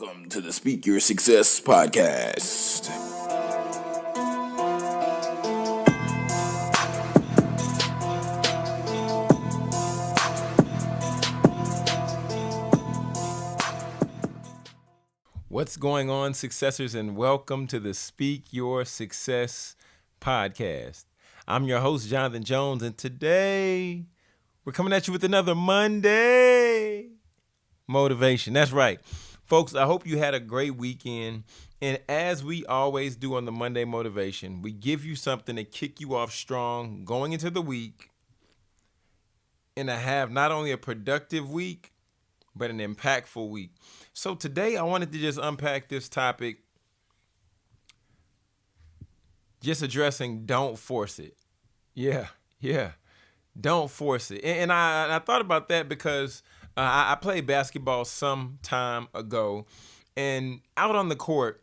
Welcome to the Speak Your Success podcast. What's going on, successors, and welcome to the Speak Your Success podcast. I'm your host, Jonathan Jones, and today we're coming at you with another Monday motivation. That's right. Folks, I hope you had a great weekend. And as we always do on the Monday motivation, we give you something to kick you off strong going into the week and to have not only a productive week, but an impactful week. So today I wanted to just unpack this topic, just addressing don't force it. Yeah. Don't force it. And I thought about that because I played basketball some time ago, and out on the court,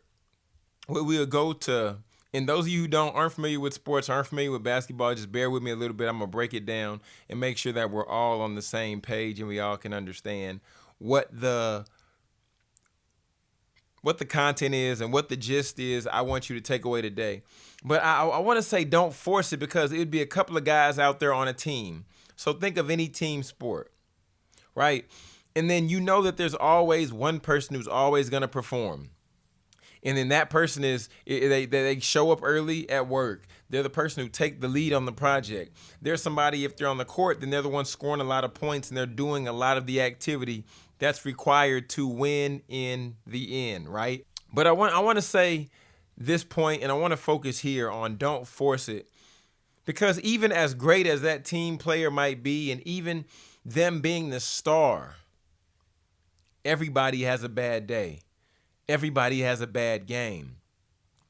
we'll go to, and those of you who aren't familiar with sports, aren't familiar with basketball, just bear with me a little bit. I'm going to break it down and make sure that we're all on the same page and we all can understand what the content is and what the gist is I want you to take away today. But I want to say don't force it because it would be a couple of guys out there on a team. So think of any team sport, right? And then you know that there's always one person who's always going to perform. And then that person is, they show up early at work. They're the person who take the lead on the project. There's somebody, if they're on the court, then they're the one scoring a lot of points and they're doing a lot of the activity that's required to win in the end, right? But I want to say this point, and I want to focus here on don't force it. Because even as great as that team player might be, and even them being the star, everybody has a bad day. Everybody has a bad game.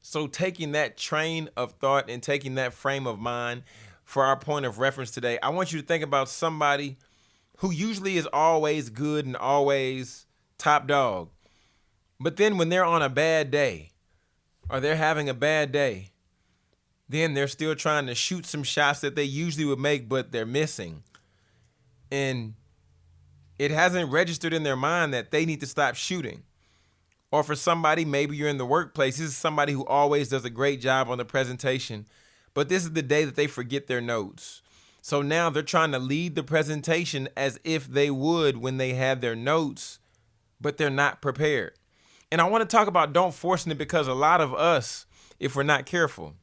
So taking that train of thought and taking that frame of mind for our point of reference today, I want you to think about somebody who usually is always good and always top dog. But then when they're on a bad day, or they're having a bad day, then they're still trying to shoot some shots that they usually would make, but they're missing. And it hasn't registered in their mind that they need to stop shooting. Or for somebody, maybe you're in the workplace, this is somebody who always does a great job on the presentation, but this is the day that they forget their notes. So now they're trying to lead the presentation as if they would when they had their notes, but they're not prepared. And I want to talk about don't forcing it because a lot of us, if we're not careful,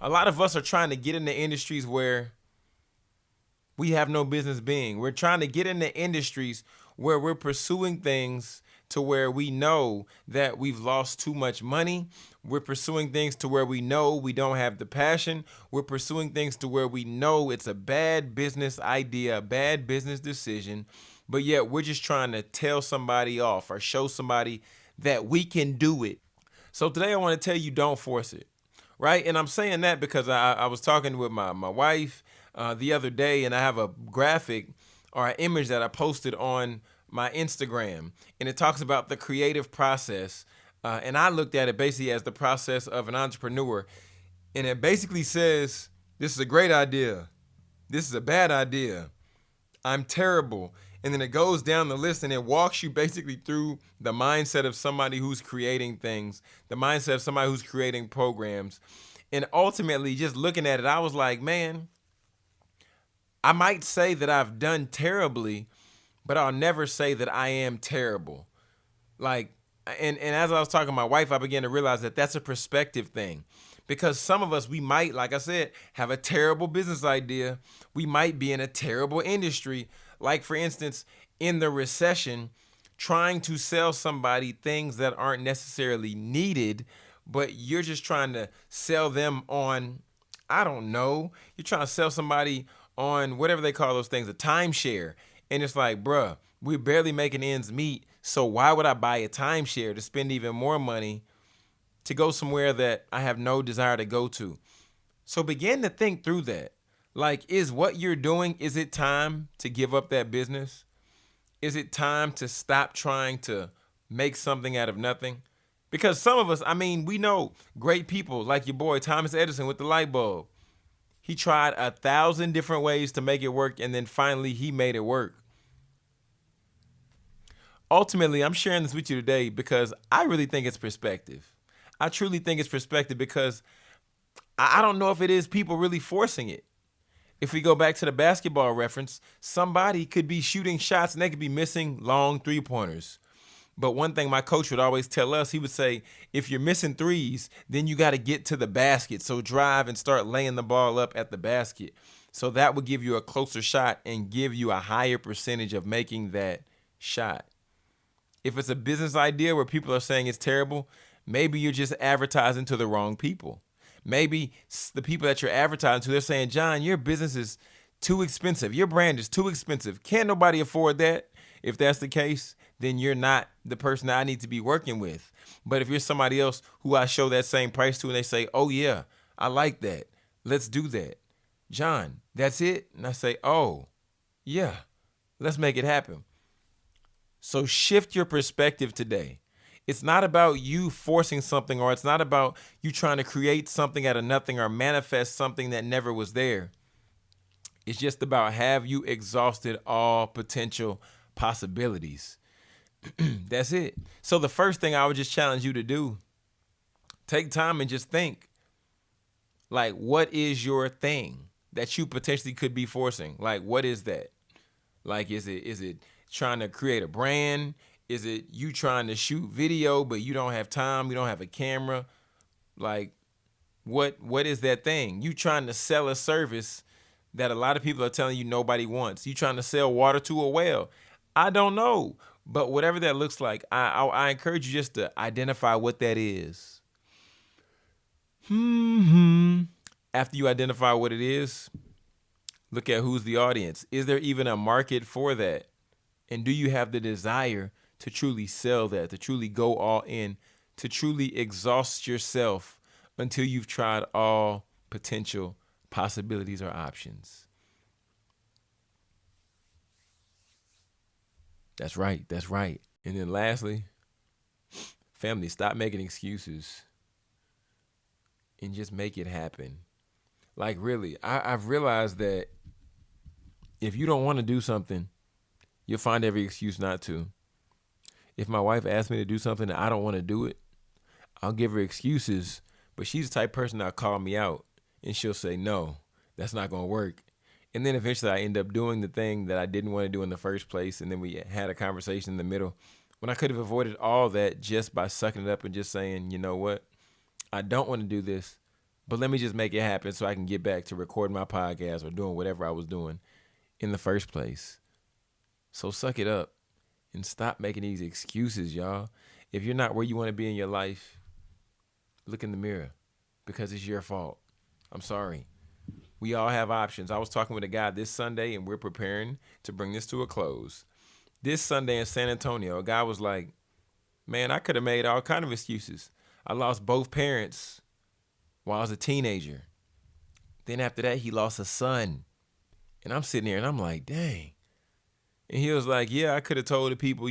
a lot of us are trying to get into industries where we have no business being. We're trying to get into industries where we're pursuing things to where we know that we've lost too much money. We're pursuing things to where we know we don't have the passion. We're pursuing things to where we know it's a bad business idea, a bad business decision, but yet we're just trying to tell somebody off or show somebody that we can do it. So today I want to tell you don't force it, right? And I'm saying that because I was talking with my wife the other day, and I have a graphic or an image that I posted on my Instagram, and it talks about the creative process. And I looked at it basically as the process of an entrepreneur. And it basically says, this is a great idea. This is a bad idea. I'm terrible. And then it goes down the list and it walks you basically through the mindset of somebody who's creating things, the mindset of somebody who's creating programs. And ultimately, just looking at it, I was like, man, I might say that I've done terribly, but I'll never say that I am terrible. And as I was talking to my wife, I began to realize that that's a perspective thing. Because some of us, we might, like I said, have a terrible business idea. We might be in a terrible industry. Like, for instance, in the recession, trying to sell somebody things that aren't necessarily needed, but you're just trying to sell them on, I don't know, you're trying to sell somebody on whatever they call those things, a timeshare. And it's like, bruh, we're barely making ends meet. So why would I buy a timeshare to spend even more money to go somewhere that I have no desire to go to? So begin to think through that. Like, is what you're doing, is it time to give up that business? Is it time to stop trying to make something out of nothing? Because some of us, we know great people like your boy Thomas Edison with the light bulb. He tried 1,000 different ways to make it work, and then finally he made it work. ultimately, I'm sharing this with you today because I really think it's perspective. I truly think it's perspective because I don't know if it is people really forcing it. If we go back to the basketball reference, somebody could be shooting shots and they could be missing long three-pointers. But one thing my coach would always tell us, he would say, if you're missing threes, then you got to get to the basket. So drive and start laying the ball up at the basket. So that would give you a closer shot and give you a higher percentage of making that shot. If it's a business idea where people are saying it's terrible, maybe you're just advertising to the wrong people. Maybe the people that you're advertising to, they're saying, John, your business is too expensive. Your brand is too expensive. Can't nobody afford that? If that's the case, then you're not the person that I need to be working with. But if you're somebody else who I show that same price to and they say, oh, yeah, I like that. Let's do that. John, that's it? And I say, oh, yeah, let's make it happen. So shift your perspective today. It's not about you forcing something, or it's not about you trying to create something out of nothing or manifest something that never was there. It's just about, have you exhausted all potential possibilities? That's it. So the first thing I would just challenge you to do, take time and just think, like, what is your thing that you potentially could be forcing? Like, what is that? Like, is it trying to create a brand? Is it you trying to shoot video, but you don't have time, you don't have a camera? Like, what is that thing? You trying to sell a service that a lot of people are telling you nobody wants. You trying to sell water to a well. I don't know. But whatever that looks like, I encourage you just to identify what that is. After you identify what it is, look at who's the audience. Is there even a market for that? And do you have the desire to truly sell that, to truly go all in, to truly exhaust yourself until you've tried all potential possibilities or options? That's right. That's right. And then lastly, family, stop making excuses and just make it happen. Like, really, I've realized that if you don't want to do something, you'll find every excuse not to. If my wife asks me to do something and I don't want to do it, I'll give her excuses, but she's the type of person that'll call me out and she'll say, no, that's not going to work. And then eventually I end up doing the thing that I didn't want to do in the first place. And then we had a conversation in the middle when I could have avoided all that just by sucking it up and just saying, you know what? I don't want to do this, but let me just make it happen so I can get back to recording my podcast or doing whatever I was doing in the first place. So suck it up and stop making these excuses, y'all. If you're not where you want to be in your life, look in the mirror because it's your fault. I'm sorry. We all have options. I was talking with a guy this Sunday, and we're preparing to bring this to a close. This Sunday in San Antonio, a guy was like, man, I could have made all kind of excuses. I lost both parents while I was a teenager. Then after that, he lost a son. And I'm sitting there, and I'm like, dang. And he was like, yeah, I could have told the people,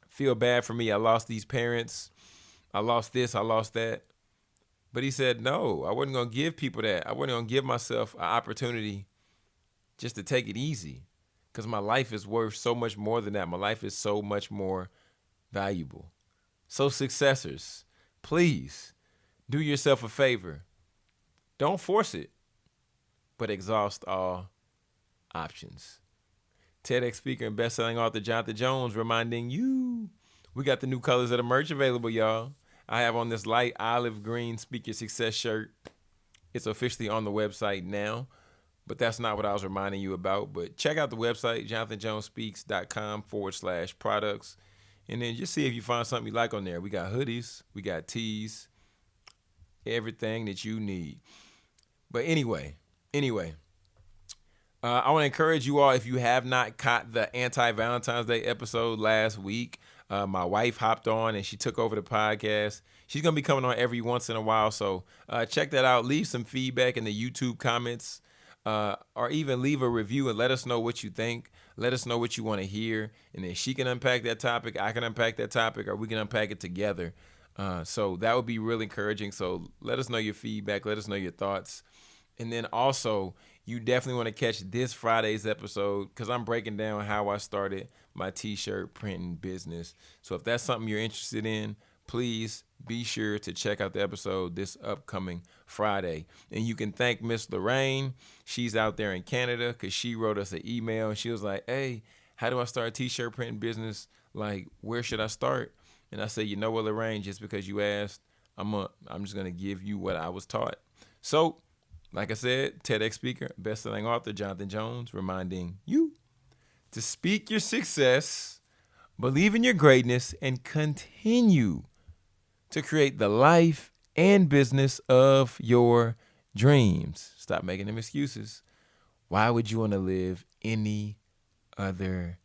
feel bad for me. I lost these parents. I lost this. I lost that. But he said, no, I wasn't going to give people that. I wasn't going to give myself an opportunity just to take it easy because my life is worth so much more than that. My life is so much more valuable. So successors, please do yourself a favor. Don't force it, but exhaust all options. TEDx speaker and best-selling author Jonathan Jones reminding you, we got the new colors of the merch available, y'all. I have on this light olive green Speak Your Success shirt. It's officially on the website now, but that's not what I was reminding you about. But check out the website, jonathanjonespeaks.com/products, and then just see if you find something you like on there. We got hoodies, we got tees, everything that you need. But anyway, I want to encourage you all, if you have not caught the anti-Valentine's Day episode last week, my wife hopped on and she took over the podcast. She's going to be coming on every once in a while. So check that out. Leave some feedback in the YouTube comments or even leave a review and let us know what you think. Let us know what you want to hear. And then she can unpack that topic. I can unpack that topic, or we can unpack it together. So that would be really encouraging. So let us know your feedback. Let us know your thoughts. And then also, you definitely want to catch this Friday's episode because I'm breaking down how I started my t-shirt printing business. So if that's something you're interested in, please be sure to check out the episode this upcoming Friday. And you can thank Miss Lorraine. She's out there in Canada because she wrote us an email and she was like, hey, how do I start a t-shirt printing business? Like, where should I start? And I said, you know what, Lorraine, just because you asked, I'm just going to give you what I was taught. So, like I said, TEDx speaker, best-selling author Jonathan Jones, reminding you to speak your success, believe in your greatness, and continue to create the life and business of your dreams. Stop making them excuses. Why would you want to live any other